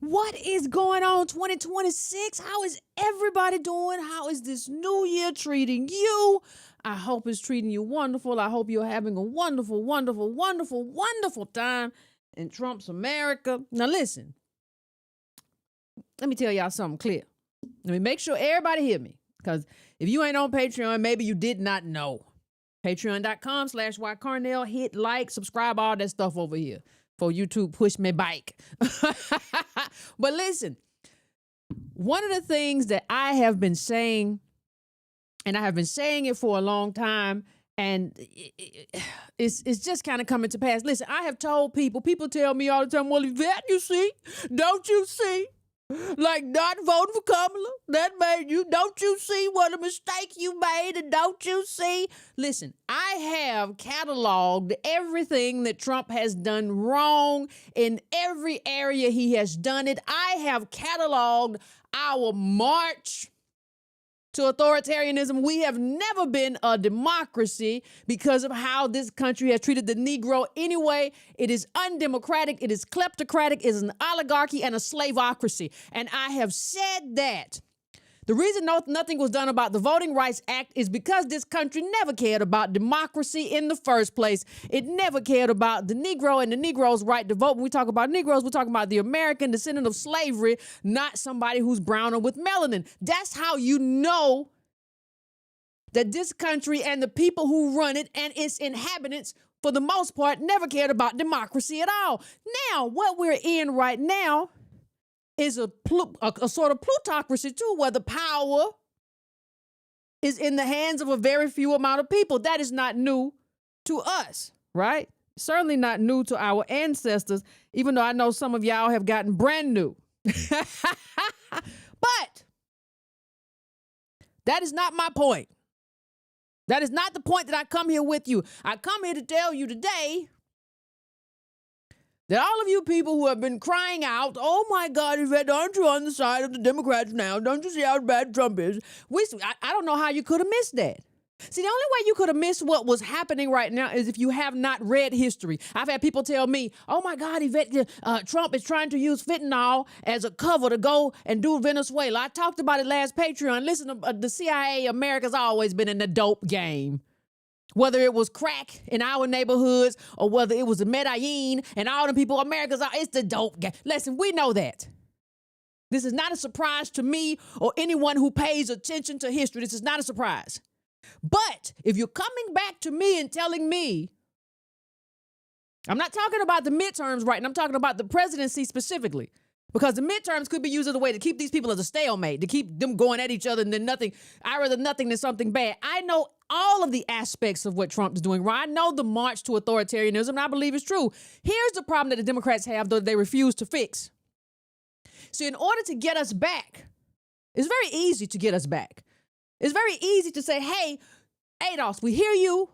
What is going on 2026? How is everybody doing? How is this new year treating you? I hope it's treating you wonderful. I hope you're having a wonderful, wonderful, wonderful, wonderful time in Trump's America. Now listen, let me tell y'all something clear. Let me make sure everybody hear me. Because if you ain't on Patreon, maybe you did not know. Patreon.com/YCarnell. Hit like, subscribe, all that stuff over here. For YouTube, push me bike. But listen, one of the things that I have been saying, and I have been saying it for a long time, and it's just kind of coming to pass. Listen, I have told people tell me all the time, well, Yvette, you see, don't you see? Like not voting for Kamala. That made you, don't you see what a mistake you made? And don't you see? Listen, I have cataloged everything that Trump has done wrong in every area he has done it. I have cataloged our march to authoritarianism. We have never been a democracy because of how this country has treated the Negro anyway. It is undemocratic. It is kleptocratic. It is an oligarchy and a slaveocracy. And I have said that. The reason nothing was done about the Voting Rights Act is because this country never cared about democracy in the first place. It never cared about the Negro and the Negro's right to vote. When we talk about Negroes, we're talking about the American descendant of slavery, not somebody who's brown or with melanin. That's how you know that this country and the people who run it and its inhabitants, for the most part, never cared about democracy at all. Now, what we're in right now is a sort of plutocracy too, where the power is in the hands of a very few amount of people. That is not new to us, right? Certainly not new to our ancestors, even though I know some of y'all have gotten brand new. But that is not my point. That is not the point that I come here with you. I come here to tell you today that all of you people who have been crying out, oh my God, Yvette, aren't you on the side of the Democrats now? Don't you see how bad Trump is? I don't know how you could have missed that. See, the only way you could have missed what was happening right now is if you have not read history. I've had people tell me, oh my God, Yvette, Trump is trying to use fentanyl as a cover to go and do Venezuela. I talked about it last Patreon. Listen, the CIA, America's always been in the dope game. Whether it was crack in our neighborhoods or whether it was Medellin and all the people, it's the dope game. Listen, we know that. This is not a surprise to me or anyone who pays attention to history. This is not a surprise. But if you're coming back to me and telling me, I'm not talking about the midterms right now, I'm talking about the presidency specifically. Because the midterms could be used as a way to keep these people as a stalemate, to keep them going at each other and then nothing. I'd rather nothing than something bad. I know all of the aspects of what Trump is doing right. I know the march to authoritarianism, and I believe it's true. Here's the problem that the Democrats have, though they refuse to fix. So in order to get us back, it's very easy to get us back. It's very easy to say, hey, ADOS, we hear you.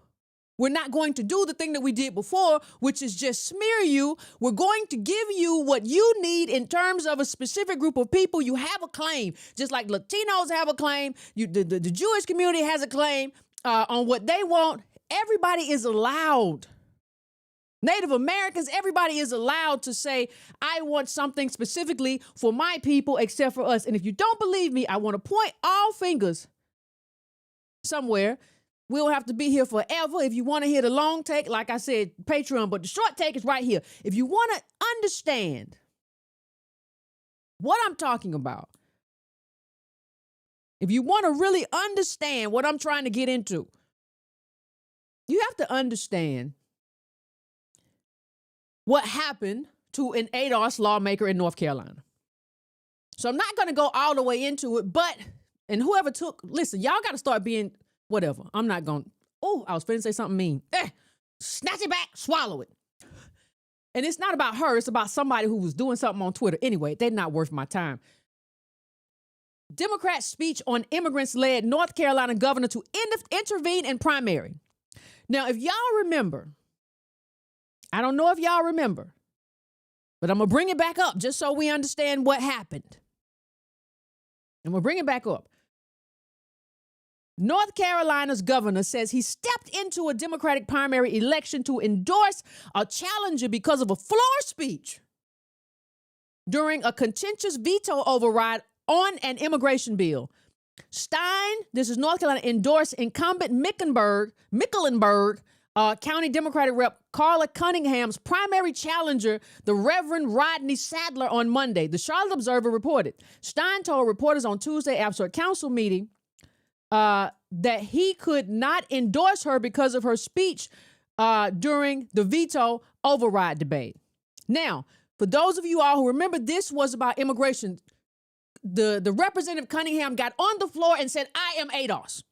We're not going to do the thing that we did before, which is just smear you. We're going to give you what you need in terms of a specific group of people. You have a claim, just like Latinos have a claim. The Jewish community has a claim on what they want. Everybody is allowed. Native Americans, everybody is allowed to say, I want something specifically for my people except for us. And if you don't believe me, I want to point all fingers somewhere. We don't have to be here forever. If you want to hear the long take, like I said, Patreon, but the short take is right here. If you want to understand what I'm talking about, if you want to really understand what I'm trying to get into, you have to understand what happened to an ADOS lawmaker in North Carolina. So I'm not going to go all the way into it, and whoever listen, y'all got to start being whatever. I'm not going, I was finna say something mean. Snatch it back, swallow it. And it's not about her. It's about somebody who was doing something on Twitter. Anyway, they're not worth my time. Democrat speech on immigrants led North Carolina governor to intervene in primary. Now, if y'all remember, I don't know if y'all remember, but I'm going to bring it back up just so we understand what happened. And we'll bring it back up. North Carolina's governor says he stepped into a Democratic primary election to endorse a challenger because of a floor speech during a contentious veto override on an immigration bill. Stein, this is North Carolina, endorsed incumbent Mecklenburg County Democratic Rep Carla Cunningham's primary challenger, the Reverend Rodney Sadler, on Monday. The Charlotte Observer reported. Stein told reporters on Tuesday after a council meeting that he could not endorse her because of her speech during the veto override debate. Now, for those of you all who remember, this was about immigration. The Representative Cunningham got on the floor and said, I am ADOS.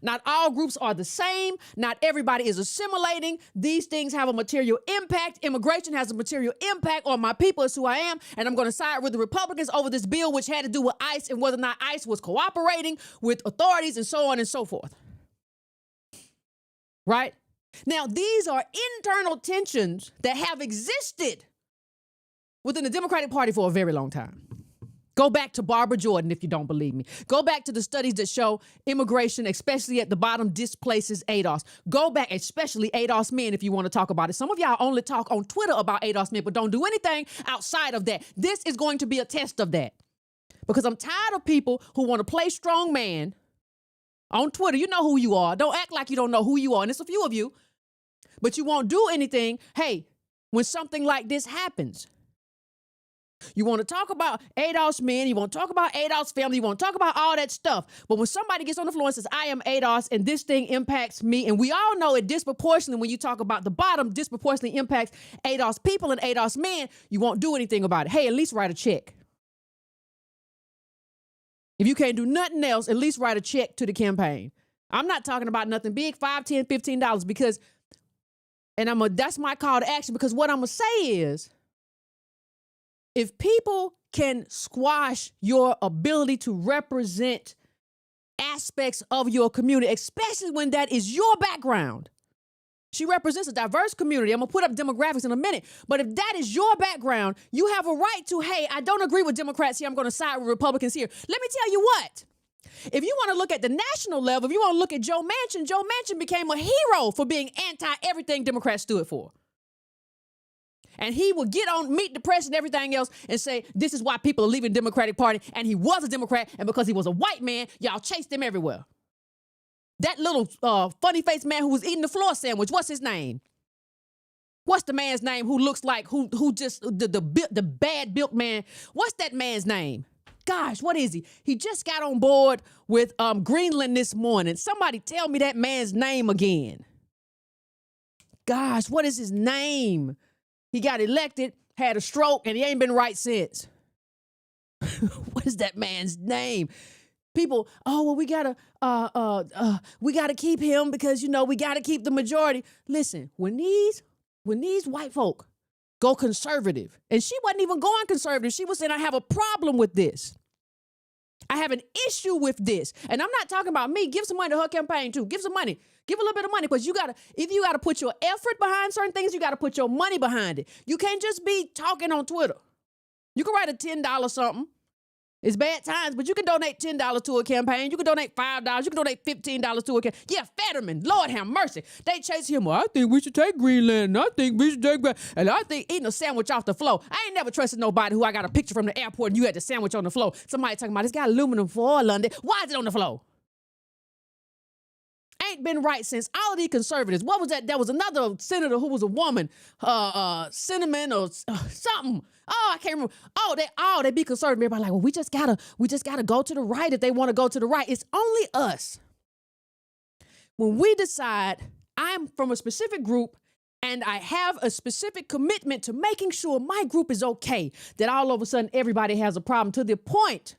Not all groups are the same. Not everybody is assimilating. These things have a material impact. Immigration has a material impact on my people. It's who I am. And I'm going to side with the Republicans over this bill, which had to do with ICE and whether or not ICE was cooperating with authorities and so on and so forth. Right? Now, these are internal tensions that have existed within the Democratic Party for a very long time. Go back to Barbara Jordan if you don't believe me. Go back to the studies that show immigration, especially at the bottom, displaces ADOS. Go back, especially ADOS men, if you want to talk about it. Some of y'all only talk on Twitter about ADOS men, but don't do anything outside of that. This is going to be a test of that. Because I'm tired of people who want to play strong man on Twitter. You know who you are. Don't act like you don't know who you are. And it's a few of you. But you won't do anything. Hey, when something like this happens, you want to talk about ADOS men, you want to talk about ADOS family, you want to talk about all that stuff. But when somebody gets on the floor and says, I am ADOS and this thing impacts me, and we all know it disproportionately, when you talk about the bottom, disproportionately impacts ADOS people and ADOS men, you won't do anything about it. Hey, at least write a check. If you can't do nothing else, at least write a check to the campaign. I'm not talking about nothing big, $5, $10, $15, because, and that's my call to action, because what I'm going to say is, if people can squash your ability to represent aspects of your community, especially when that is your background. She represents a diverse community. I'm going to put up demographics in a minute. But if that is your background, you have a right to, hey, I don't agree with Democrats here. I'm going to side with Republicans here. Let me tell you what. If you want to look at the national level, if you want to look at Joe Manchin became a hero for being anti-everything Democrats stood for. And he would get on, meet the press and everything else and say, this is why people are leaving the Democratic Party. And he was a Democrat. And because he was a white man, y'all chased him everywhere. That little funny-faced man who was eating the floor sandwich, what's his name? What's the man's name who looks like, who just, the bad-built man? What's that man's name? Gosh, what is he? He just got on board with Greenland this morning. Somebody tell me that man's name again. Gosh, what is his name? He got elected, had a stroke, and he ain't been right since. What is that man's name? People, oh, well, we gotta keep him because, you know, we gotta keep the majority. Listen, when these white folk go conservative, and she wasn't even going conservative, she was saying, I have a problem with this. I have an issue with this. And I'm not talking about me. Give some money to her campaign too. Give some money. Give a little bit of money, because if you gotta put your effort behind certain things, you gotta put your money behind it. You can't just be talking on Twitter. You can write a $10 something. It's bad times, but you can donate $10 to a campaign. You can donate $5. You can donate $15 to a campaign. Yeah, Fetterman, Lord have mercy. They chase him. Well, I think we should take Greenland. And I think we should take, and I think eating a sandwich off the floor. I ain't never trusted nobody who I got a picture from the airport and you had the sandwich on the floor. Somebody talking about, it's got aluminum foil under it. Why is it on the floor? Ain't been right since all of these conservatives. What was that? There was another senator who was a woman, Cinnamon or something. Oh, I can't remember. They be conservative. Everybody like, well, we just gotta go to the right if they want to go to the right. It's only us. When we decide I'm from a specific group and I have a specific commitment to making sure my group is okay, that all of a sudden everybody has a problem, to the point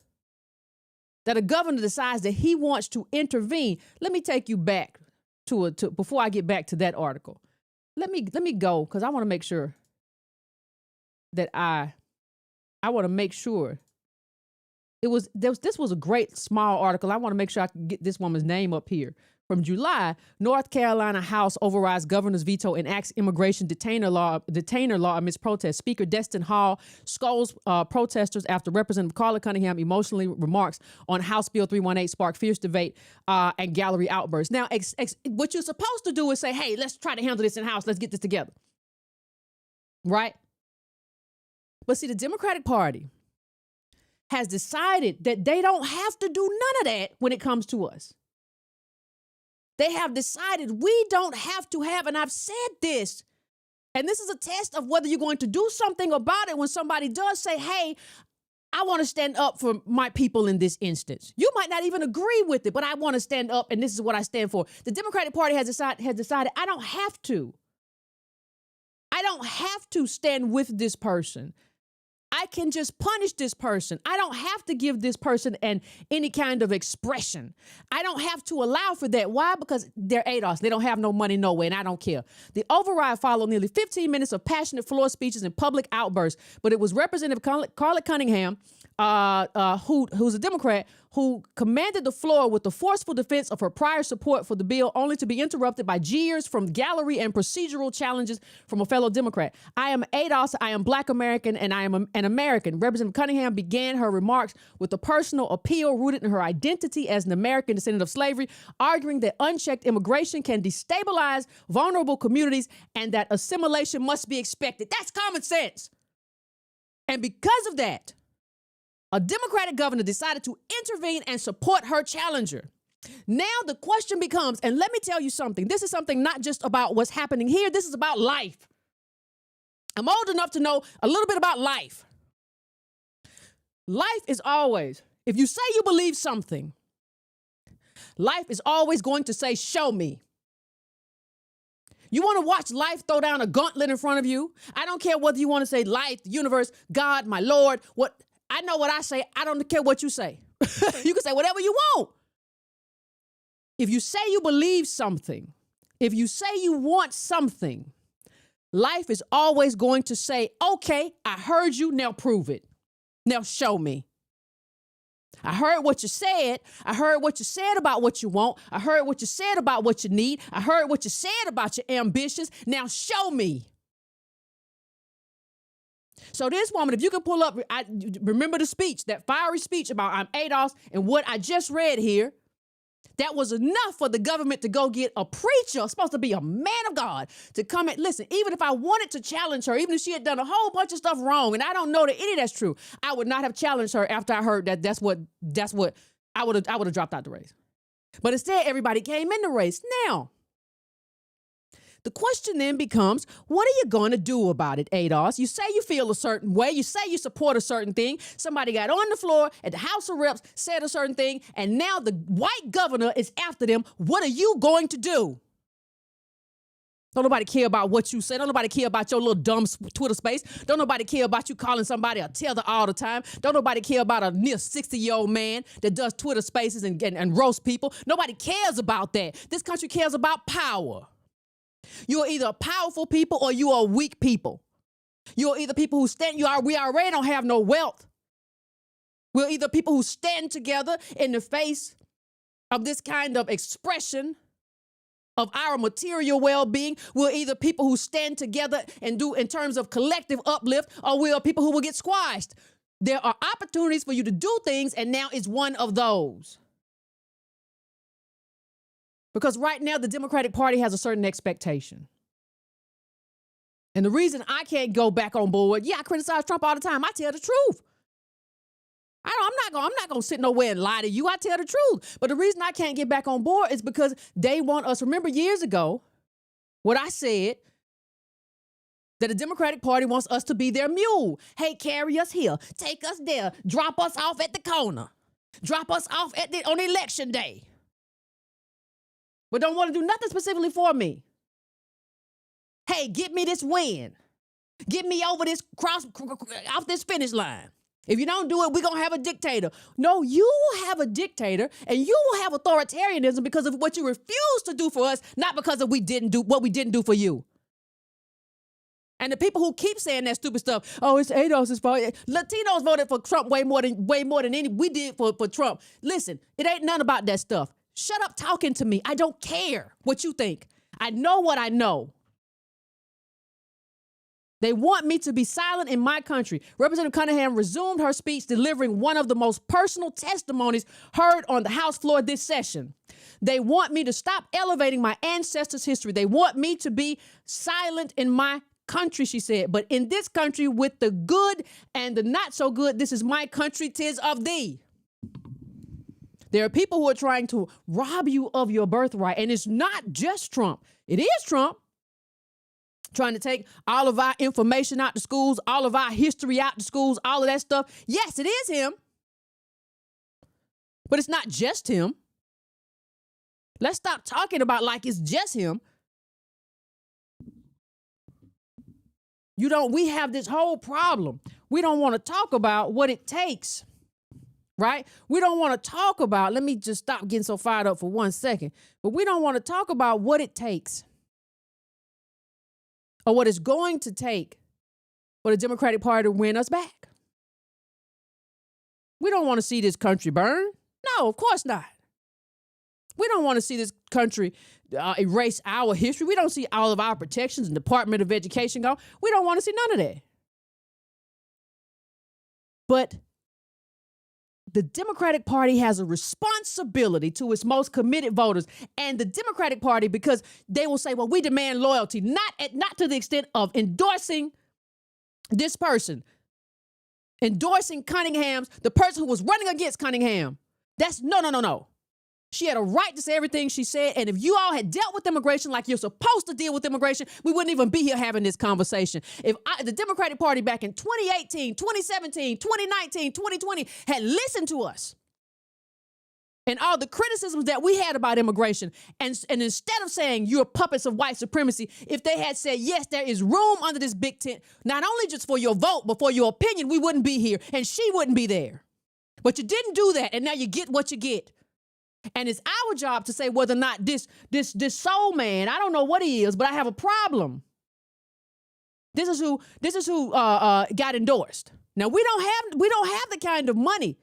that a governor decides that he wants to intervene. Let me take you back to before I get back to that article. Let me go, because I want to make sure that I want to make sure this was a great small article. I want to make sure I can get this woman's name up here. From July, North Carolina House overrides governor's veto and enacts immigration detainer law amidst protests. Speaker Destin Hall scolds protesters after Representative Carla Cunningham emotionally remarks on House Bill 318 sparked fierce debate and gallery outbursts. Now, what you're supposed to do is say, hey, let's try to handle this in House. Let's get this together. Right? But see, the Democratic Party has decided that they don't have to do none of that when it comes to us. They have decided we don't have to have, and I've said this, and this is a test of whether you're going to do something about it when somebody does say, hey, I want to stand up for my people in this instance. You might not even agree with it, but I want to stand up, and this is what I stand for. The Democratic Party has decided I don't have to. I don't have to stand with this person. I can just punish this person. I don't have to give this person any kind of expression. I don't have to allow for that. Why? Because they're ADOS. They don't have no money, no way, and I don't care. The override followed nearly 15 minutes of passionate floor speeches and public outbursts, but it was Representative Carla Cunningham, who's a Democrat, who commanded the floor with the forceful defense of her prior support for the bill, only to be interrupted by jeers from gallery and procedural challenges from a fellow Democrat. I am ADOS, I am Black American, and I am an American. Representative Cunningham began her remarks with a personal appeal rooted in her identity as an American descendant of slavery, arguing that unchecked immigration can destabilize vulnerable communities and that assimilation must be expected. That's common sense. And because of that, a Democratic governor decided to intervene and support her challenger. Now the question becomes, and let me tell you something, this is something not just about what's happening here, this is about life. I'm old enough to know a little bit about life. Life is always, if you say you believe something, life is always going to say, show me. You want to watch life throw down a gauntlet in front of you? I don't care whether you want to say life, the universe, God, my Lord, what. I know what I say. I don't care what you say. You can say whatever you want. If you say you believe something, if you say you want something, life is always going to say, okay, I heard you, now prove it. Now show me. I heard what you said. I heard what you said about what you want. I heard what you said about what you need. I heard what you said about your ambitions. Now show me. So this woman, if you can pull up, I remember the speech, that fiery speech about I'm ADOS and what I just read here, that was enough for the government to go get a preacher, supposed to be a man of God, to come and listen. Even if I wanted to challenge her, even if she had done a whole bunch of stuff wrong, and I don't know that any of that's true, I would not have challenged her after I heard that that's what I would have dropped out the race. But instead, everybody came in the race. Now, the question then becomes, what are you going to do about it, ADOS? You say you feel a certain way. You say you support a certain thing. Somebody got on the floor at the House of Reps, said a certain thing, and now the white governor is after them. What are you going to do? Don't nobody care about what you say. Don't nobody care about your little dumb Twitter space. Don't nobody care about you calling somebody a tether all the time. Don't nobody care about a near 60-year-old man that does Twitter spaces and roast people. Nobody cares about that. This country cares about power. You're either a powerful people or you are weak people. You're either people who stand, we already don't have no wealth. We're either people who stand together in the face of this kind of expression of our material well-being. We're either people who stand together and do in terms of collective uplift, or we are people who will get squashed. There are opportunities for you to do things, and now it's one of those. Because right now, the Democratic Party has a certain expectation. And the reason I can't go back on board, I criticize Trump all the time. I tell the truth. I'm not gonna sit nowhere and lie to you. I tell the truth. But the reason I can't get back on board is because they want us. Remember years ago, what I said, that the Democratic Party wants us to be their mule. Hey, carry us here, take us there, drop us off at the corner, drop us off on election day. But don't want to do nothing specifically for me. Hey, get me this win. Get me over this off this finish line. If you don't do it, we're going to have a dictator. No, you will have a dictator, and you will have authoritarianism because of what you refuse to do for us, not because of what we didn't do for you. And the people who keep saying that stupid stuff, oh, it's ADOS' fault. Latinos voted for Trump way more than any we did for Trump. Listen, it ain't none about that stuff. Shut up talking to me. I don't care what you think. I know what I know. They want me to be silent in my country. Representative Cunningham resumed her speech, delivering one of the most personal testimonies heard on the House floor this session. They want me to stop elevating my ancestors' history. They want me to be silent in my country, she said. But in this country, with the good and the not so good, this is my country, 'tis of thee. There are people who are trying to rob you of your birthright. And it's not just Trump. It is Trump trying to take all of our information out to schools, all of our history out to schools, all of that stuff. Yes, it is him. But it's not just him. Let's stop talking about like it's just him. We have this whole problem We don't want to talk about what it takes, right? We don't want to talk about, let me just stop getting so fired up for 1 second, but we don't want to talk about what it takes or what it's going to take for the Democratic Party to win us back. We don't want to see this country burn. No, of course not. We don't want to see this country erase our history. We don't see all of our protections and Department of Education go. We don't want to see none of that. But the Democratic Party has a responsibility to its most committed voters. And the Democratic Party, because they will say, well, we demand loyalty, not to the extent of endorsing this person, endorsing Cunningham's, the person who was running against Cunningham. That's no. She had a right to say everything she said. And if you all had dealt with immigration like you're supposed to deal with immigration, we wouldn't even be here having this conversation. If the Democratic Party back in 2018, 2017, 2019, 2020 had listened to us and all the criticisms that we had about immigration, and instead of saying you're puppets of white supremacy, if they had said, yes, there is room under this big tent, not only just for your vote, but for your opinion, we wouldn't be here and she wouldn't be there. But you didn't do that, and now you get what you get. And it's our job to say whether or not this soul man, I don't know what he is, but I have a problem. This is who got endorsed. Now we don't have the kind of money.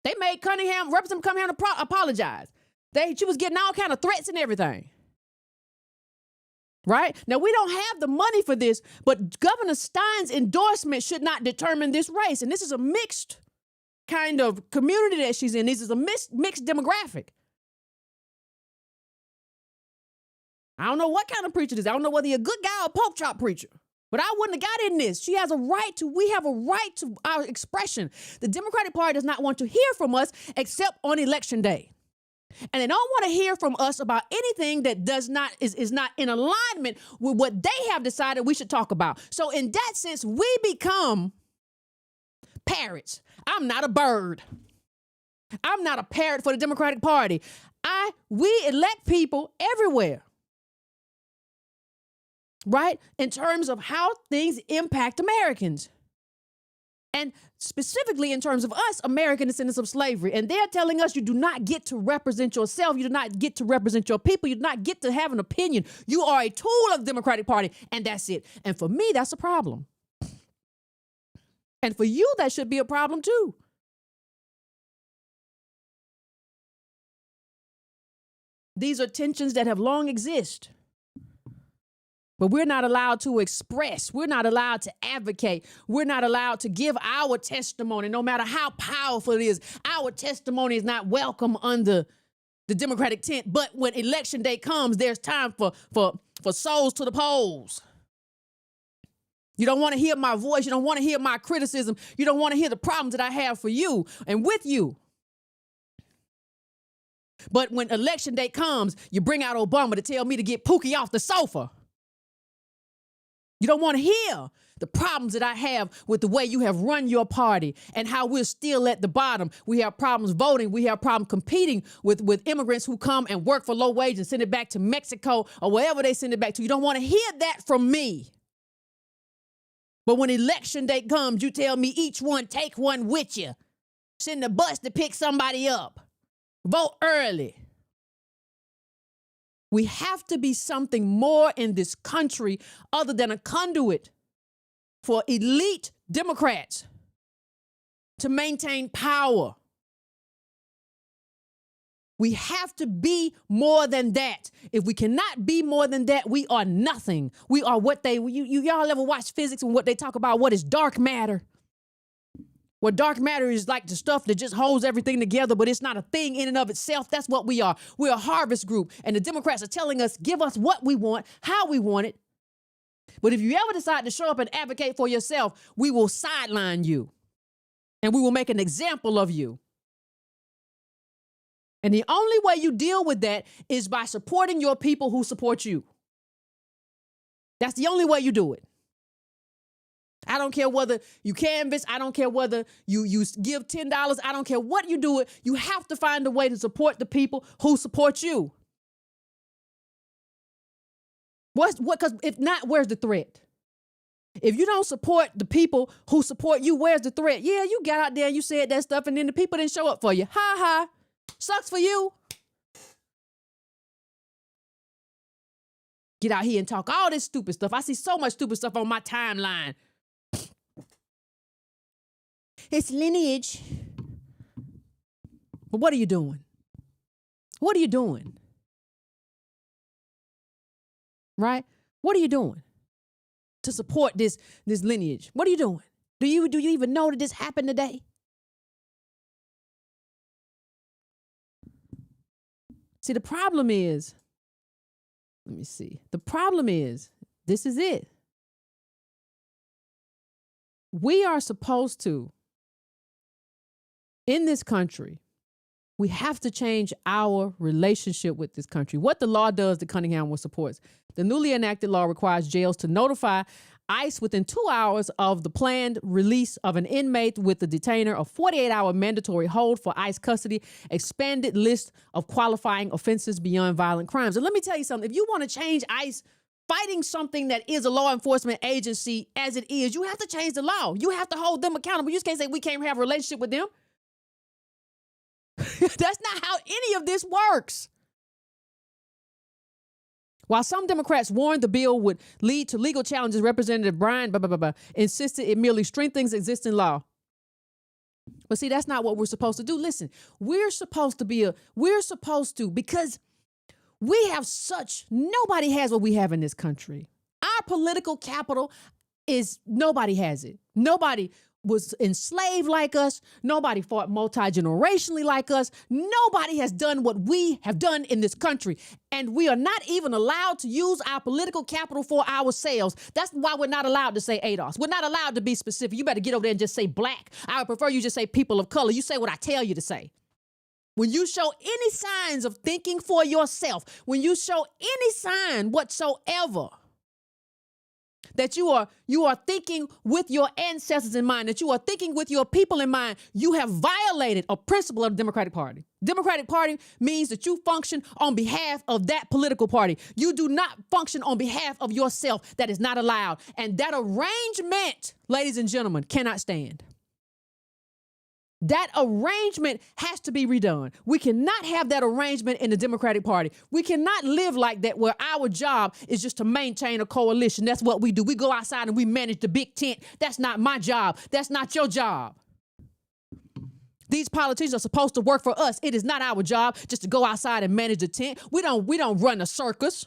They made Representative Cunningham apologize. She was getting all kind of threats and everything. Right? Now we don't have the money for this, but Governor Stein's endorsement should not determine this race. And this is a mixed kind of community that she's in. This is a mixed demographic. I don't know what kind of preacher this is. I don't know whether you're a good guy or a pork chop preacher, but I wouldn't have got in this. We have a right to our expression. The Democratic Party does not want to hear from us except on Election Day. And they don't want to hear from us about anything that is not in alignment with what they have decided we should talk about. So in that sense, we become parrots. I'm not a bird. I'm not a parrot for the Democratic Party. We elect people everywhere, right? In terms of how things impact Americans. And specifically in terms of us, American descendants of slavery. And they're telling us you do not get to represent yourself. You do not get to represent your people. You do not get to have an opinion. You are a tool of the Democratic Party, and that's it. And for me, that's a problem. And for you, that should be a problem too. These are tensions that have long existed. But we're not allowed to express. We're not allowed to advocate. We're not allowed to give our testimony, no matter how powerful it is. Our testimony is not welcome under the Democratic tent. But when Election Day comes, there's time for souls to the polls. You don't want to hear my voice. You don't want to hear my criticism. You don't want to hear the problems that I have for you and with you. But when Election Day comes, you bring out Obama to tell me to get Pookie off the sofa. You don't want to hear the problems that I have with the way you have run your party and how we're still at the bottom. We have problems voting. We have problems competing with immigrants who come and work for low wage and send it back to Mexico or wherever they send it back to. You don't want to hear that from me. But when Election Day comes, you tell me each one, take one with you. Send the bus to pick somebody up. Vote early. We have to be something more in this country other than a conduit for elite Democrats to maintain power. We have to be more than that. If we cannot be more than that, we are nothing. We are what y'all ever watch physics and what they talk about, what is dark matter? What dark matter is like the stuff that just holds everything together, but it's not a thing in and of itself. That's what we are. We're a harvest group. And the Democrats are telling us, give us what we want, how we want it. But if you ever decide to show up and advocate for yourself, we will sideline you. And we will make an example of you. And the only way you deal with that is by supporting your people who support you. That's the only way you do it. I don't care whether you canvass. I don't care whether you give $10. I don't care what you do it. You have to find a way to support the people who support you. Because if not, where's the threat? If you don't support the people who support you, where's the threat? Yeah, you got out there and you said that stuff and then the people didn't show up for you. Ha ha. Sucks for you. Get out here and talk all this stupid stuff. I see so much stupid stuff on my timeline. It's lineage. But what are you doing? What are you doing? Right? What are you doing to support this lineage? What are you doing? Do you even know that this happened today? See, the problem is, let me see. The problem is, this is it. We are supposed to, in this country, we have to change our relationship with this country. What the law does, the Cunningham will supports. The newly enacted law requires jails to notify ICE within 2 hours of the planned release of an inmate with the detainer, a 48-hour mandatory hold for ICE custody, expanded list of qualifying offenses beyond violent crimes. And let me tell you something. If you want to change ICE fighting something that is a law enforcement agency as it is, you have to change the law. You have to hold them accountable. You just can't say we can't have a relationship with them. That's not how any of this works. While some Democrats warned the bill would lead to legal challenges, Representative Bryan insisted it merely strengthens existing law. But see, that's not what we're supposed to do. Listen, we're supposed to, because we have nobody has what we have in this country. Our political capital nobody has it. Nobody was enslaved like us. Nobody fought multi-generationally like us. Nobody has done what we have done in this country. And we are not even allowed to use our political capital for ourselves. That's why we're not allowed to say ADOS. We're not allowed to be specific. You better get over there and just say black. I would prefer you just say people of color. You say what I tell you to say. When you show any signs of thinking for yourself, when you show any sign whatsoever that you are thinking with your ancestors in mind, that you are thinking with your people in mind, you have violated a principle of the Democratic Party. Democratic Party means that you function on behalf of that political party. You do not function on behalf of yourself. That is not allowed. And that arrangement, ladies and gentlemen, cannot stand. That arrangement has to be redone. We cannot have that arrangement in the Democratic Party. We cannot live like that where our job is just to maintain a coalition. That's what we do. We go outside and we manage the big tent. That's not my job. That's not your job. These politicians are supposed to work for us. It is not our job just to go outside and manage the tent. We don't run a circus.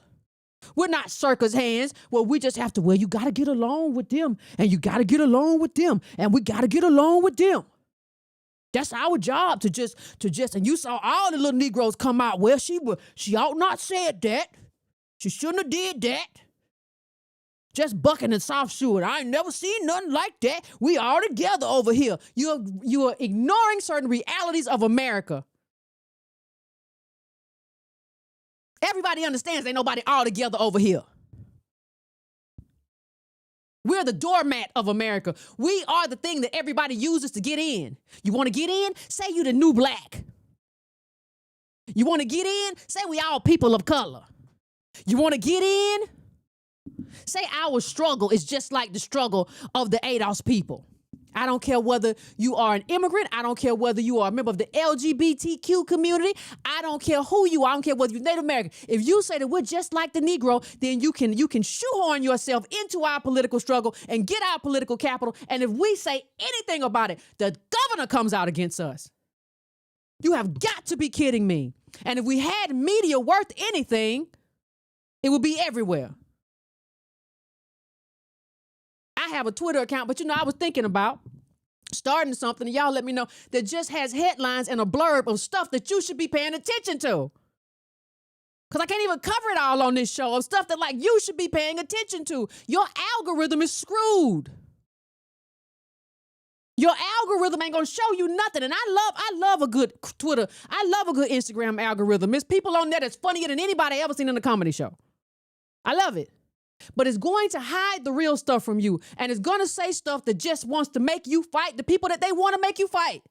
We're not circus hands. Well, we just have to, you got to get along with them and you got to get along with them and we got to get along with them. That's our job to just, and you saw all the little Negroes come out. Well, she ought not said that. She shouldn't have did that. Just bucking and soft shoeing. I ain't never seen nothing like that. We all together over here. You are ignoring certain realities of America. Everybody understands ain't nobody all together over here. We're the doormat of America. We are the thing that everybody uses to get in. You want to get in? Say you the new black. You want to get in? Say we all people of color. You want to get in? Say our struggle is just like the struggle of the ADOS people. I don't care whether you are an immigrant. I don't care whether you are a member of the LGBTQ community. I don't care who you are. I don't care whether you're Native American. If you say that we're just like the Negro, then you can shoehorn yourself into our political struggle and get our political capital. And if we say anything about it, the governor comes out against us. You have got to be kidding me. And if we had media worth anything, it would be everywhere. I have a Twitter account, but I was thinking about starting something, and y'all let me know, that just has headlines and a blurb of stuff that you should be paying attention to. Because I can't even cover it all on this show of stuff that you should be paying attention to. Your algorithm is screwed. Your algorithm ain't gonna show you nothing. And I love a good Twitter. I love a good Instagram algorithm. There's people on there that's funnier than anybody ever seen in a comedy show. I love it. But it's going to hide the real stuff from you. And it's going to say stuff that just wants to make you fight the people that they want to make you fight.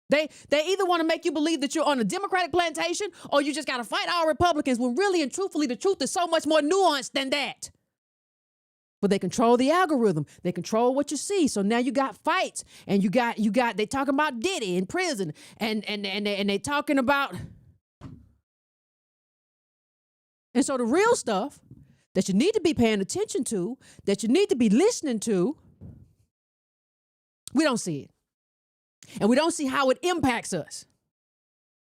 They either want to make you believe that you're on a Democratic plantation or you just got to fight all Republicans when really and truthfully the truth is so much more nuanced than that. But they control the algorithm. They control what you see. So now you got fights, and you got they talking about Diddy in prison, and they talking about. And so the real stuff that you need to be paying attention to, that you need to be listening to, we don't see it. And we don't see how it impacts us.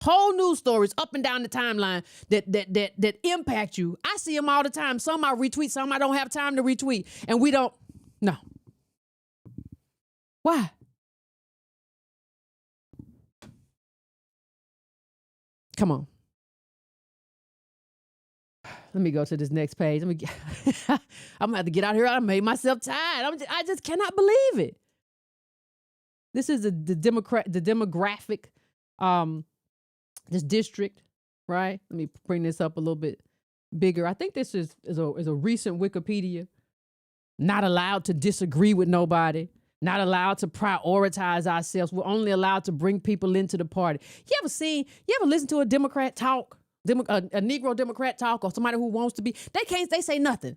Whole news stories up and down the timeline that impact you. I see them all the time. Some I retweet, some I don't have time to retweet. And we don't. No. Why? Come on. Let me go to this next page. I'm gonna have to get out here. I made myself tired. I just cannot believe it. This is the demographic, this district, right? Let me bring this up a little bit bigger. I think this is a recent Wikipedia. Not allowed to disagree with nobody. Not allowed to prioritize ourselves. We're only allowed to bring people into the party. You ever listen to a Democrat talk, a Negro Democrat talk, or somebody who wants to be? They say nothing.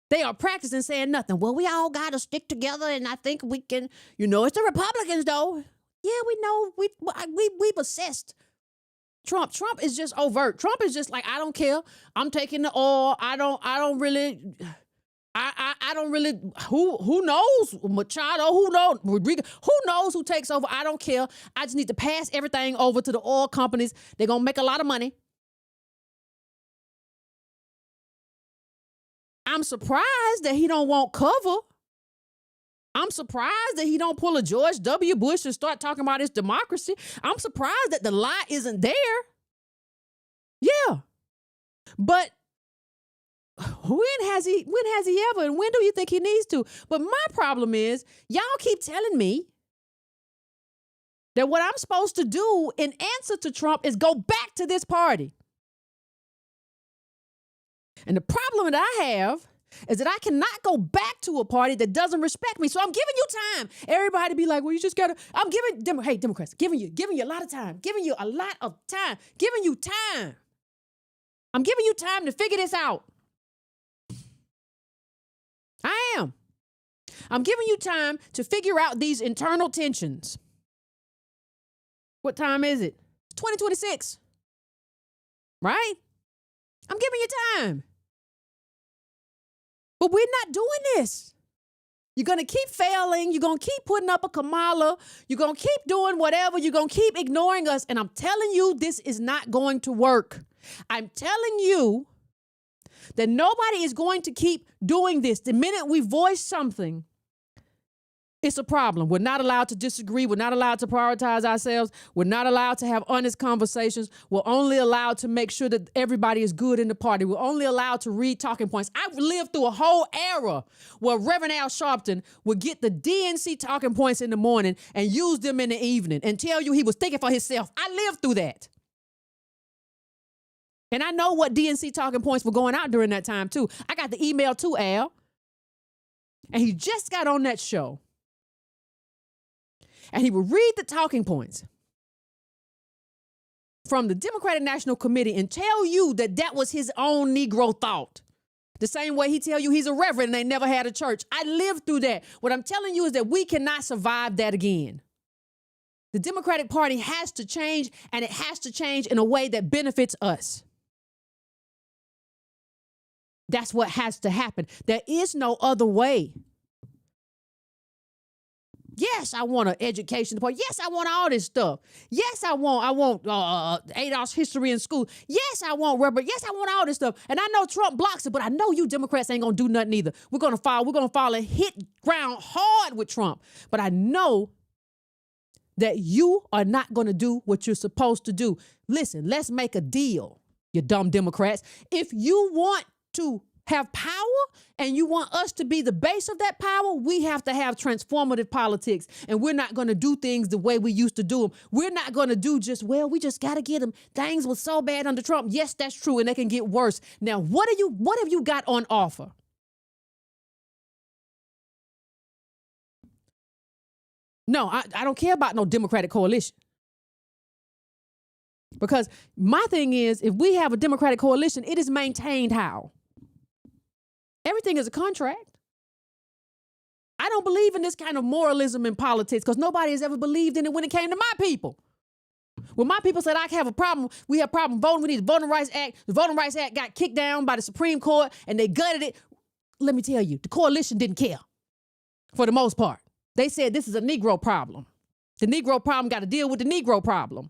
They are practicing saying nothing. Well, we all got to stick together, and I think we can, it's the Republicans, though. Yeah, we know. We've assessed Trump. Trump is just overt. Trump is just like, I don't care. I'm taking the oil. I don't really, who knows? Machado, who knows? Rodriguez, who knows who takes over? I don't care. I just need to pass everything over to the oil companies. They're going to make a lot of money. I'm surprised that he don't want cover. I'm surprised that he don't pull a George W. Bush and start talking about his democracy. I'm surprised that the lie isn't there. Yeah. But when has he ever, and when do you think he needs to? But my problem is, y'all keep telling me that what I'm supposed to do in answer to Trump is go back to this party. And the problem that I have is that I cannot go back to a party that doesn't respect me. So I'm giving you time. Everybody be like, well, you just gotta, I'm giving, hey, Democrats, giving you a lot of time, giving you a lot of time, giving you time. I'm giving you time to figure this out. I am. I'm giving you time to figure out these internal tensions. What time is it? 2026. Right? I'm giving you time. But we're not doing this. You're going to keep failing. You're going to keep putting up a Kamala. You're going to keep doing whatever. You're going to keep ignoring us. And I'm telling you, this is not going to work. I'm telling you that nobody is going to keep doing this. The minute we voice something, it's a problem. We're not allowed to disagree. We're not allowed to prioritize ourselves. We're not allowed to have honest conversations. We're only allowed to make sure that everybody is good in the party. We're only allowed to read talking points. I've lived through a whole era where Reverend Al Sharpton would get the DNC talking points in the morning and use them in the evening and tell you he was thinking for himself. I lived through that. And I know what DNC talking points were going out during that time, too. I got the email, too, Al. And he just got on that show. And he would read the talking points from the Democratic National Committee and tell you that that was his own Negro thought. The same way he tell you he's a reverend and they never had a church. I lived through that. What I'm telling you is that we cannot survive that again. The Democratic Party has to change, and it has to change in a way that benefits us. That's what has to happen. There is no other way. Yes, I want an education department. Yes, I want all this stuff. Yes, I want ADOS history in school. Yes, I want rubber. Yes, I want all this stuff. And I know Trump blocks it, but I know you Democrats ain't gonna do nothing either. We're gonna fall and hit ground hard with Trump. But I know that you are not gonna do what you're supposed to do. Listen, let's make a deal, you dumb Democrats. If you want to have power and you want us to be the base of that power, we have to have transformative politics. And we're not going to do things the way we used to do them. We're not going to do we just got to get them. Things were so bad under Trump. Yes, that's true. And they can get worse. Now, what have you got on offer? No, I don't care about no Democratic coalition. Because my thing is, if we have a Democratic coalition, it is maintained how? Everything is a contract. don't believe in this kind of moralism in politics because nobody has ever believed in it when it came to my people. When my people said, I have a problem, we have a problem voting, we need the Voting Rights Act. The Voting Rights Act got kicked down by the Supreme Court and they gutted it. Let me tell you, the coalition didn't care for the most part. They said this is a Negro problem. The Negro problem got to deal with the Negro problem.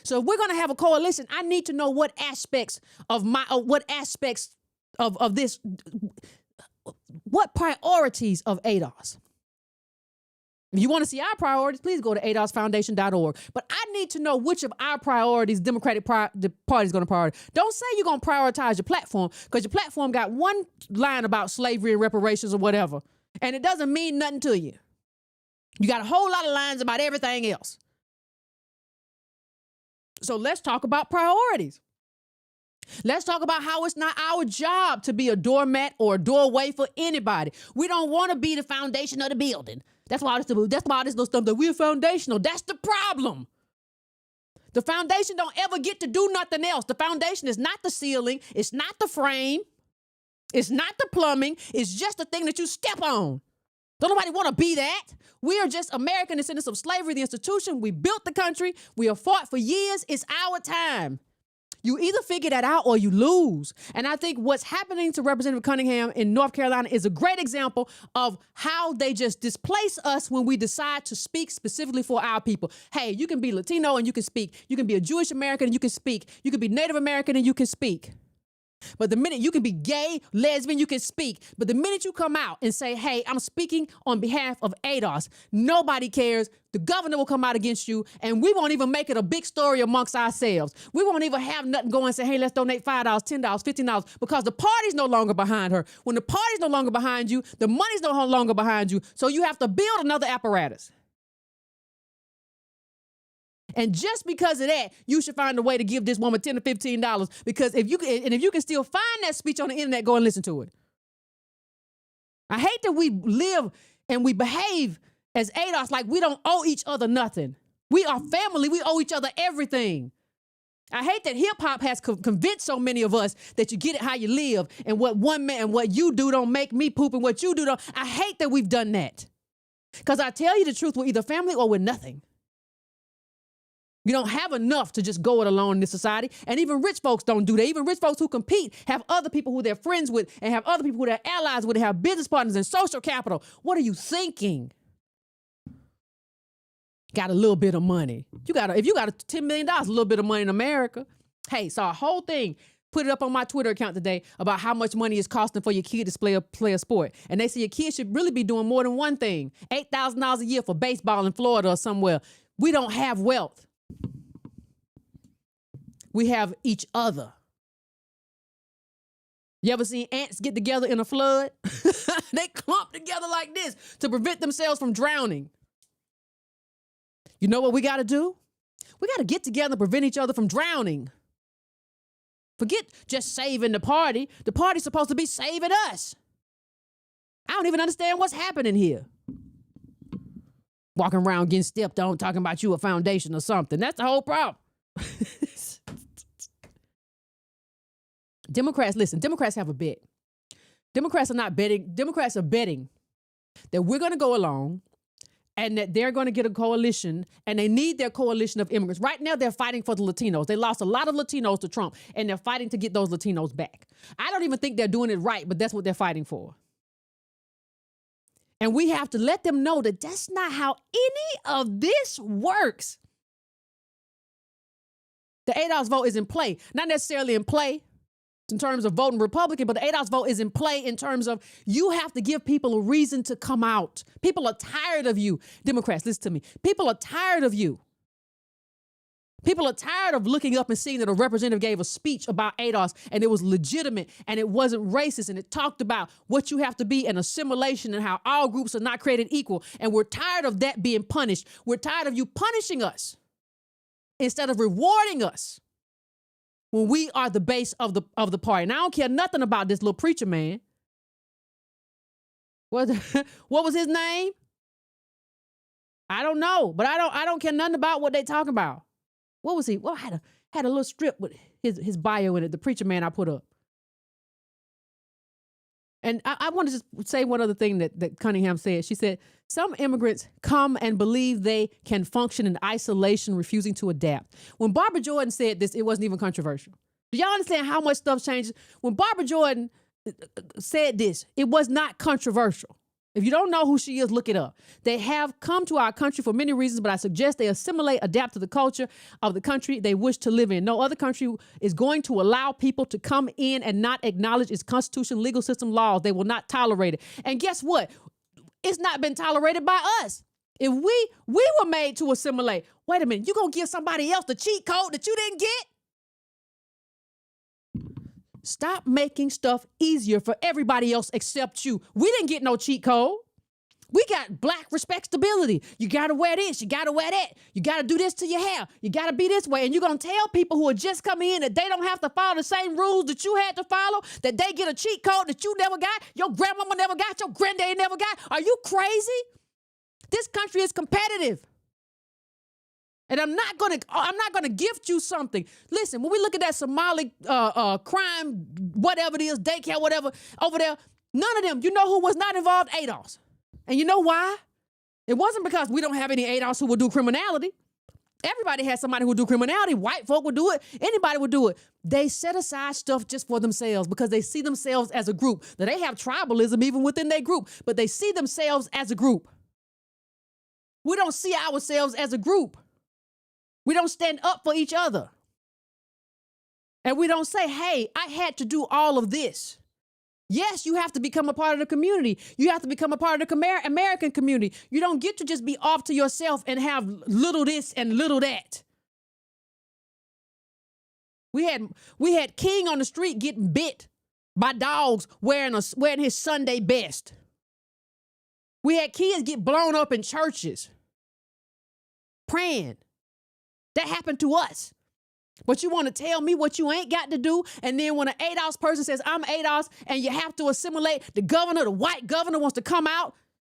So if we're going to have a coalition, I need to know what aspects of this, what priorities of ADOS. If you want to see our priorities, please go to adosfoundation.org. But I need to know which of our priorities the party is going to prioritize. Don't say you're going to prioritize your platform because your platform got one line about slavery and reparations or whatever, and it doesn't mean nothing to you. You got a whole lot of lines about everything else. So let's talk about priorities. Let's talk about how it's not our job to be a doormat or a doorway for anybody. We don't want to be the foundation of the building. That's why this little stuff that we're foundational. That's the problem. The foundation don't ever get to do nothing else. The foundation is not the ceiling. It's not the frame. It's not the plumbing. It's just the thing that you step on. Don't nobody want to be that. We are just American descendants of slavery, the institution. We built the country. We have fought for years. It's our time. You either figure that out or you lose. And I think what's happening to Representative Cunningham in North Carolina is a great example of how they just displace us when we decide to speak specifically for our people. Hey, you can be Latino and you can speak. You can be a Jewish American and you can speak. You can be Native American and you can speak. But the minute you can be gay, lesbian, you can speak. But the minute you come out and say, hey, I'm speaking on behalf of ADOS, nobody cares. The governor will come out against you, and we won't even make it a big story amongst ourselves. We won't even have nothing going and say, hey, let's donate $5, $10, $15, because the party's no longer behind her. When the party's no longer behind you, the money's no longer behind you. So you have to build another apparatus. And just because of that, you should find a way to give this woman $10 or $15 because if you can still find that speech on the internet, go and listen to it. I hate that we live and we behave as ADOS like we don't owe each other nothing. We are family. We owe each other everything. I hate that hip hop has convinced so many of us that you get it how you live and what one man and what you do don't make me poop and what you do don't. I hate that we've done that because I tell you the truth, we're either family or we're nothing. You don't have enough to just go it alone in this society. And even rich folks don't do that. Even rich folks who compete have other people who they're friends with and have other people who they're allies with and have business partners and social capital. What are you thinking? Got a little bit of money. If you got $10 million, a little bit of money in America. Hey, saw a whole thing, put it up on my Twitter account today about how much money it's costing for your kid to play a sport. And they say your kid should really be doing more than one thing. $8,000 a year for baseball in Florida or somewhere. We don't have wealth. We have each other. You ever seen ants get together in a flood? They clump together like this to prevent themselves from drowning. You know what we got to do? We got to get together and prevent each other from drowning. Forget just saving the party. The party's supposed to be saving us. I don't even understand what's happening here. Walking around getting stepped on, talking about you a foundation or something. That's the whole problem. Democrats, listen, Democrats have a bet. Democrats are not betting. Democrats are betting that we're going to go along and that they're going to get a coalition and they need their coalition of immigrants. Right now, they're fighting for the Latinos. They lost a lot of Latinos to Trump and they're fighting to get those Latinos back. I don't even think they're doing it right, but that's what they're fighting for. And we have to let them know that that's not how any of this works. The ADOS vote is in play, not necessarily in play in terms of voting Republican, but the ADOS vote is in play in terms of you have to give people a reason to come out. People are tired of you. Democrats, listen to me. People are tired of you. People are tired of looking up and seeing that a representative gave a speech about ADOS and it was legitimate and it wasn't racist and it talked about what you have to be in assimilation and how all groups are not created equal. And we're tired of that being punished. We're tired of you punishing us instead of rewarding us when we are the base of the party. And I don't care nothing about this little preacher man. What was his name? I don't know, but I don't care nothing about what they talking about. What was he? Well, I had a little strip with his bio in it, the preacher man I put up. And I want to just say one other thing that Cunningham said. She said, some immigrants come and believe they can function in isolation, refusing to adapt. When Barbara Jordan said this, it wasn't even controversial. Do y'all understand how much stuff changes? When Barbara Jordan said this, it was not controversial. If you don't know who she is, look it up. They have come to our country for many reasons, but I suggest they assimilate, adapt to the culture of the country they wish to live in. No other country is going to allow people to come in and not acknowledge its constitution, legal system, laws. They will not tolerate it. And guess what? It's not been tolerated by us. If we were made to assimilate, wait a minute, you gonna give somebody else the cheat code that you didn't get? Stop making stuff easier for everybody else except you. We didn't get no cheat code. We got black respectability. You got to wear this. You got to wear that. You got to do this to your hair. You got to be this way. And you're going to tell people who are just coming in that they don't have to follow the same rules that you had to follow, that they get a cheat code that you never got, your grandmama never got, your granddaddy never got. Are you crazy? This country is competitive. And I'm not gonna gift you something. Listen, when we look at that Somali crime, whatever it is, daycare, whatever, over there, none of them, you know who was not involved? ADOS. And you know why? It wasn't because we don't have any ADOS who will do criminality. Everybody has somebody who will do criminality. White folk would do it. Anybody would do it. They set aside stuff just for themselves because they see themselves as a group. Now, they have tribalism even within their group, but they see themselves as a group. We don't see ourselves as a group. We don't stand up for each other. And we don't say, hey, I had to do all of this. Yes, you have to become a part of the community. You have to become a part of the American community. You don't get to just be off to yourself and have little this and little that. We had King on the street getting bit by dogs wearing his Sunday best. We had kids get blown up in churches praying. That happened to us. But you want to tell me what you ain't got to do, and then when an ADOS person says, I'm ADOS, and you have to assimilate, the white governor wants to come out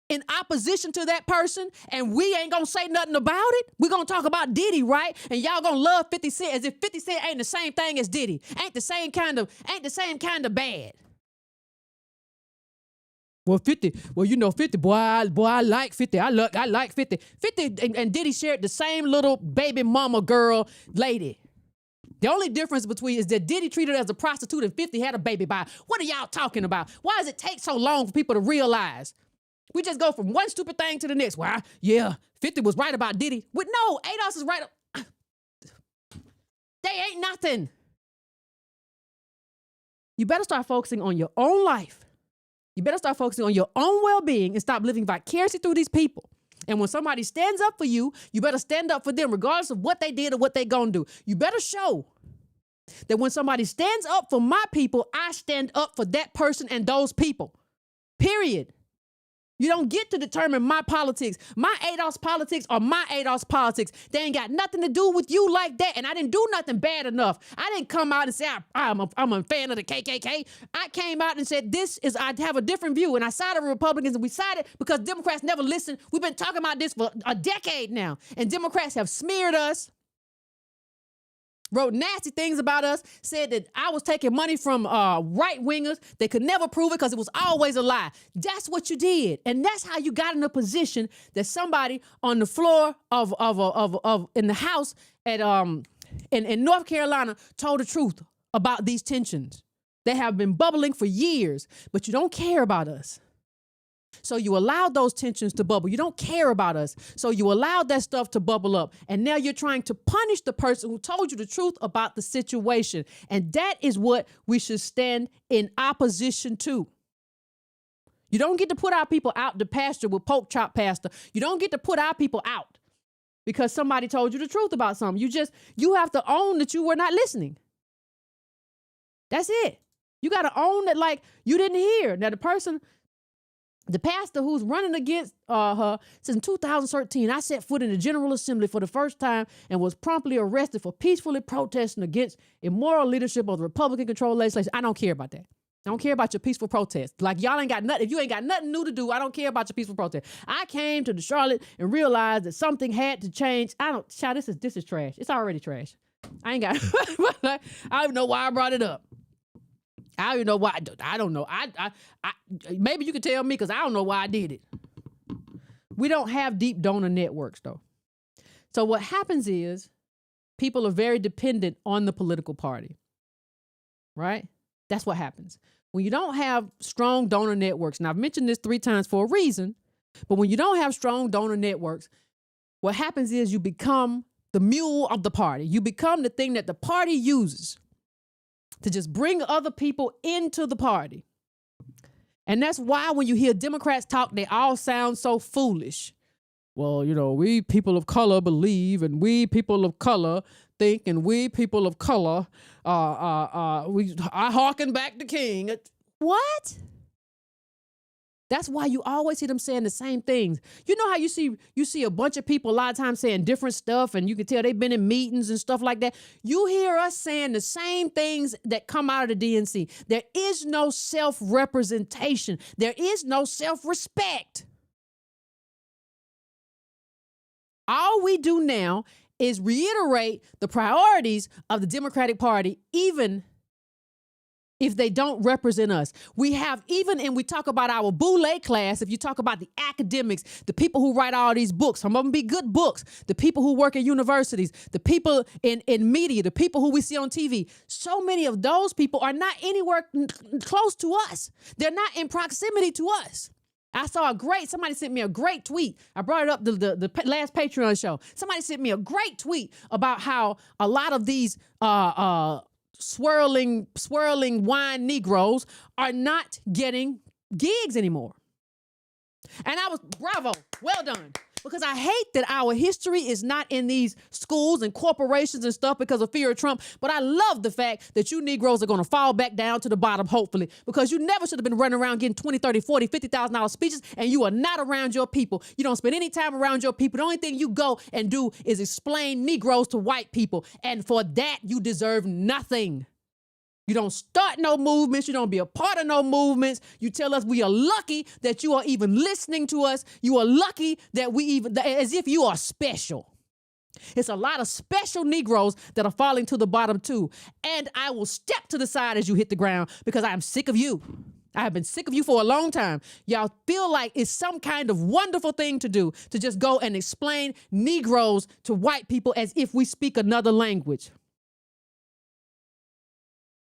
in opposition to that person, and we ain't gonna say nothing about it? We're gonna talk about Diddy, right? And y'all gonna love 50 Cent as if 50 Cent ain't the same thing as Diddy. Ain't the same kind of bad. Well, 50, you know, 50, boy, I like 50. I like 50. 50 and Diddy shared the same little baby mama girl lady. The only difference between is that Diddy treated her as a prostitute and 50 had a baby by. What are y'all talking about? Why does it take so long for people to realize? We just go from one stupid thing to the next. Why? Yeah, 50 was right about Diddy. But no, ADOS is right. They ain't nothing. You better start focusing on your own life. You better start focusing on your own well-being and stop living vicariously through these people. And when somebody stands up for you, you better stand up for them regardless of what they did or what they gonna do. You better show that when somebody stands up for my people, I stand up for that person and those people. Period. You don't get to determine my politics. My ADOS politics are my ADOS politics. They ain't got nothing to do with you like that. And I didn't do nothing bad enough. I didn't come out and say I'm a fan of the KKK. I came out and said I have a different view. And I sided with Republicans, and we sided because Democrats never listen. We've been talking about this for a decade now. And Democrats have smeared us, wrote nasty things about us, said that I was taking money from right-wingers. They could never prove it because it was always a lie. That's what you did. And that's how you got in a position that somebody on the floor of in the House at in North Carolina told the truth about these tensions. They have been bubbling for years, but you don't care about us. So you allowed those tensions to bubble. You don't care about us. So you allowed that stuff to bubble up. And now you're trying to punish the person who told you the truth about the situation. And that is what we should stand in opposition to. You don't get to put our people out the pasture with pork chop pasta. You don't get to put our people out because somebody told you the truth about something. You have to own that you were not listening. That's it. You got to own that like you didn't hear. Now the pastor who's running against her says in 2013, I set foot in the General Assembly for the first time and was promptly arrested for peacefully protesting against immoral leadership of the Republican-controlled legislation. I don't care about that. I don't care about your peaceful protest. Like y'all ain't got nothing. If you ain't got nothing new to do, I don't care about your peaceful protest. I came to the Charlotte and realized that something had to change. Child, this is trash. It's already trash. I ain't got, I don't know why I brought it up. I don't even know why. I don't know. I maybe you can tell me because I don't know why I did it. We don't have deep donor networks though. So what happens is people are very dependent on the political party, right? That's what happens. When you don't have strong donor networks, and I've mentioned this 3 times for a reason, but when you don't have strong donor networks, what happens is you become the mule of the party. You become the thing that the party uses to just bring other people into the party. And that's why when you hear Democrats talk, they all sound so foolish. Well, you know, we people of color believe, and we people of color think, and we people of color, I hearken back to King. What? That's why you always see them saying the same things. You know how you see a bunch of people a lot of times saying different stuff, and you can tell they've been in meetings and stuff like that. You hear us saying the same things that come out of the DNC. There is no self-representation. There is no self-respect. All we do now is reiterate the priorities of the Democratic Party, even if they don't represent us. We have, even, and we talk about our boule class, if you talk about the academics, the people who write all these books, some of them be good books, the people who work at universities, the people in media, the people who we see on TV, so many of those people are not anywhere close to us. They're not in proximity to us. I saw somebody sent me a great tweet. I brought it up the last Patreon show. Somebody sent me a great tweet about how a lot of these swirling wine Negroes are not getting gigs anymore. And I was, bravo, well done. Because I hate that our history is not in these schools and corporations and stuff because of fear of Trump. But I love the fact that you Negroes are going to fall back down to the bottom, hopefully, because you never should have been running around getting $20, $30, $40, $50,000 speeches, and you are not around your people. You don't spend any time around your people. The only thing you go and do is explain Negroes to white people. And for that, you deserve nothing. You don't start no movements. You don't be a part of no movements. You tell us we are lucky that you are even listening to us. You are lucky that we even, as if you are special. It's a lot of special Negroes that are falling to the bottom too. And I will step to the side as you hit the ground because I am sick of you. I have been sick of you for a long time. Y'all feel like it's some kind of wonderful thing to do to just go and explain Negroes to white people as if we speak another language.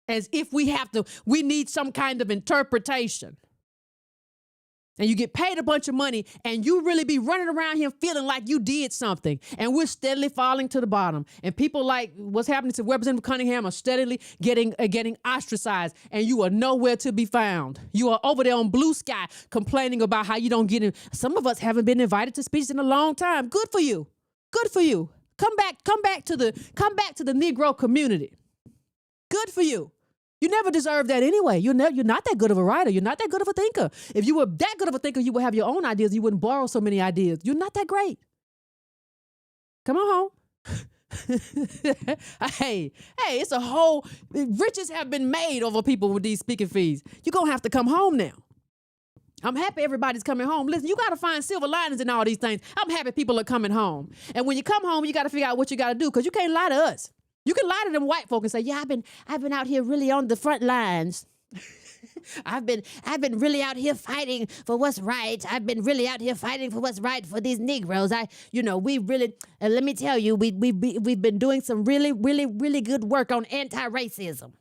As if we need some kind of interpretation. And you get paid a bunch of money and you really be running around here feeling like you did something. And we're steadily falling to the bottom. And people like what's happening to Representative Cunningham are steadily getting ostracized. And you are nowhere to be found. You are over there on Blue Sky complaining about how you don't get in. Some of us haven't been invited to speeches in a long time. Good for you. Good for you. Come back to the Negro community. Good for you. You never deserve that anyway. You're not that good of a writer. You're not that good of a thinker. If you were that good of a thinker, you would have your own ideas. You wouldn't borrow so many ideas. You're not that great. Come on home. Hey, it's a whole, riches have been made over people with these speaking fees. You're going to have to come home now. I'm happy everybody's coming home. Listen, you got to find silver linings in all these things. I'm happy people are coming home. And when you come home, you got to figure out what you got to do because you can't lie to us. You can lie to them white folk and say, yeah, I've been out here really on the front lines. I've been really out here fighting for what's right. I've been really out here fighting for what's right for these Negroes. We really, let me tell you, we've been doing some really, really, really good work on anti-racism.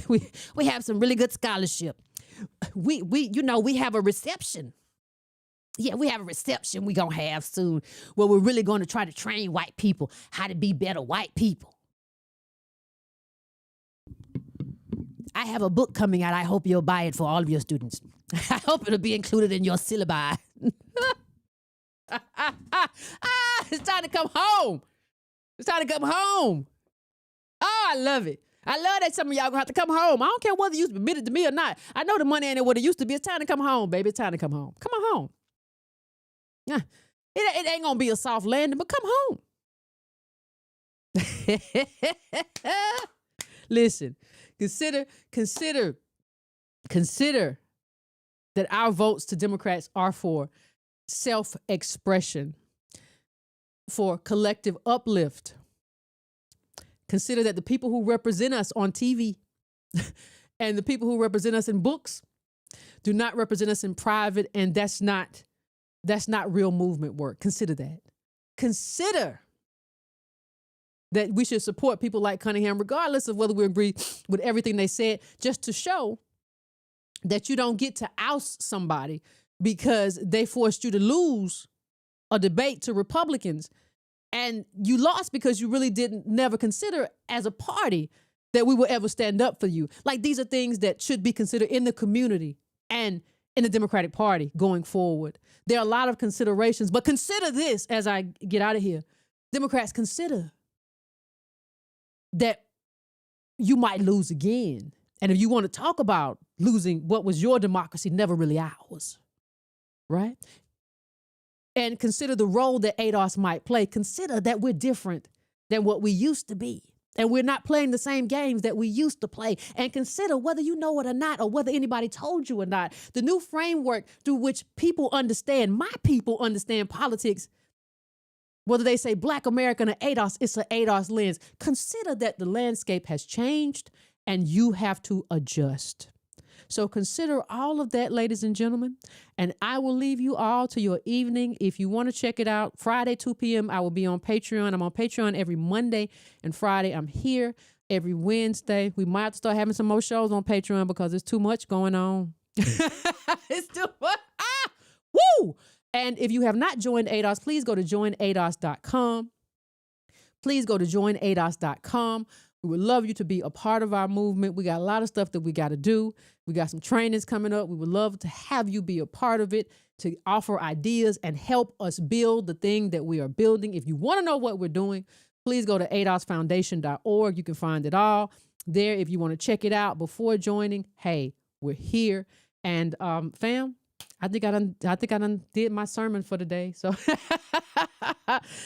We have some really good scholarship. We have a reception. Yeah, we have a reception we're going to have soon where we're really going to try to train white people how to be better white people. I have a book coming out. I hope you'll buy it for all of your students. I hope it'll be included in your syllabi. It's time to come home. It's time to come home. Oh, I love it. I love that some of y'all going to have to come home. I don't care whether you admitted to me or not. I know the money ain't what it used to be. It's time to come home, baby. It's time to come home. Come on home. Yeah, it ain't gonna be a soft landing, but come home. Listen, consider that our votes to Democrats are for self-expression, for collective uplift, Consider that the people who represent us on TV and the people who represent us in books do not represent us in private, and that's not real movement work. Consider that. Consider that we should support people like Cunningham, regardless of whether we agree with everything they said, just to show that you don't get to oust somebody because they forced you to lose a debate to Republicans. And you lost because you really never consider as a party that we will ever stand up for you. Like, these are things that should be considered in the community and in the Democratic Party going forward. There are a lot of considerations, but consider this as I get out of here. Democrats, consider that you might lose again. And if you want to talk about losing what was your democracy, never really ours, right? And consider the role that ADOS might play. Consider that we're different than what we used to be. And we're not playing the same games that we used to play. And consider, whether you know it or not, or whether anybody told you or not, the new framework through which people understand, my people understand politics, whether they say Black American or ADOS, it's an ADOS lens. Consider that the landscape has changed and you have to adjust. So consider all of that, ladies and gentlemen, and I will leave you all to your evening. If you want to check it out, Friday, 2 p.m., I will be on Patreon. I'm on Patreon every Monday and Friday. I'm here every Wednesday. We might have to start having some more shows on Patreon because there's too much going on. It's too much. Woo! And if you have not joined ADOS, please go to joinados.com. Please go to joinados.com. We would love you to be a part of our movement. We got a lot of stuff that we got to do. We got some trainings coming up. We would love to have you be a part of it, to offer ideas and help us build the thing that we are building. If you want to know what we're doing, please go to adosfoundation.org. You can find it all there. If you want to check it out before joining, hey, we're here. And fam, I think I done did my sermon for the day. So,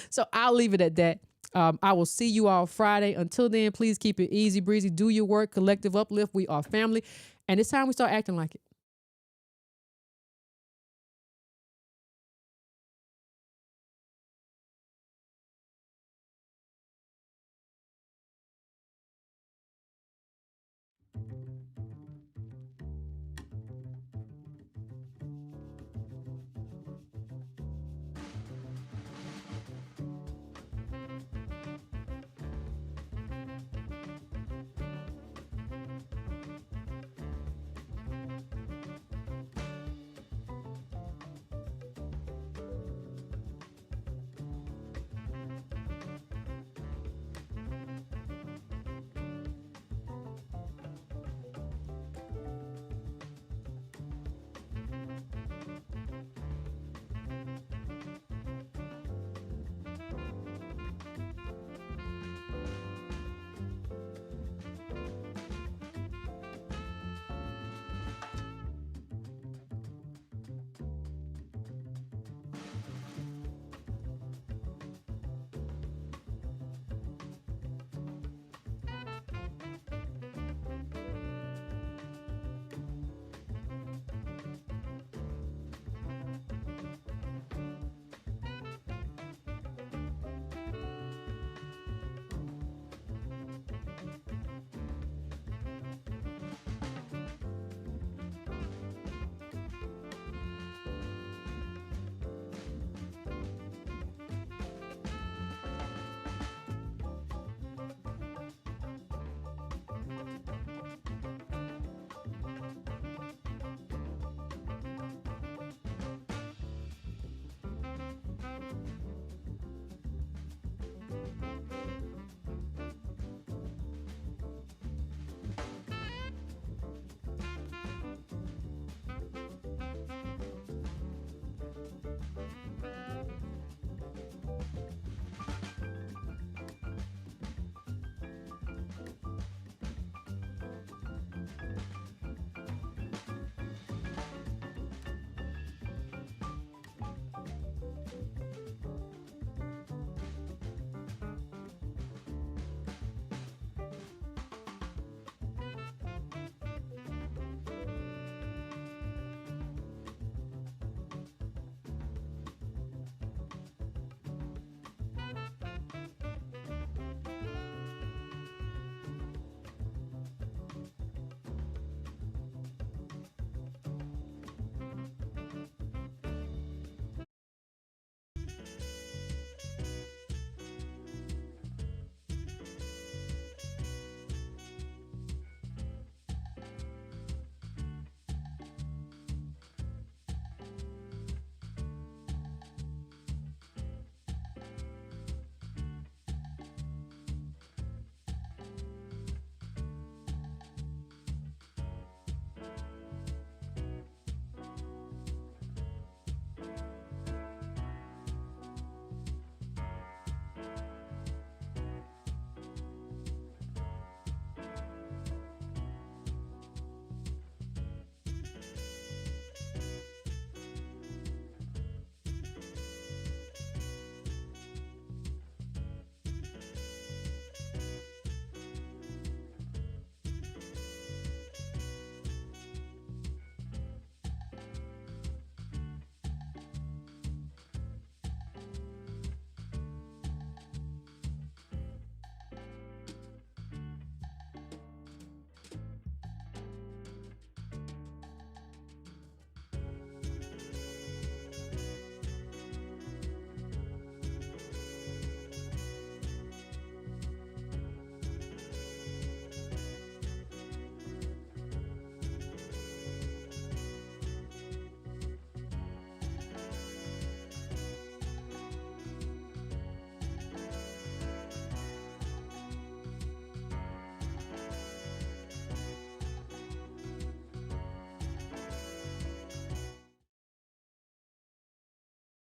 so I'll leave it at that. I will see you all Friday. Until then, please keep it easy breezy. Do your work. Collective uplift. We are family. And it's time we start acting like it.